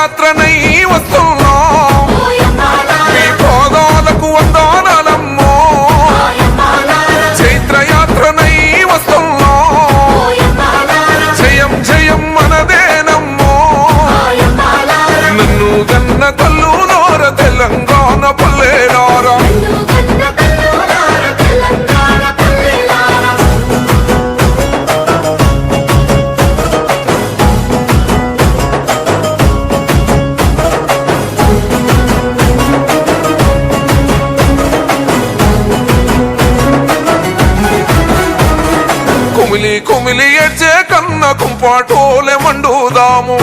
చైత్రయాత్రనై వస్తున్నాం మీ పాదాలకు వందనాలమ్మో చైత్రయాత్రనై వస్తున్నాం జయం జయం మనదేనమ్మో నన్ను గన్న తల్లులోర తెలంగాణ పల్లెలారా కుమిలి కుమిలి ఏడ్చే కన్న కుంపాటోలే మండుదాము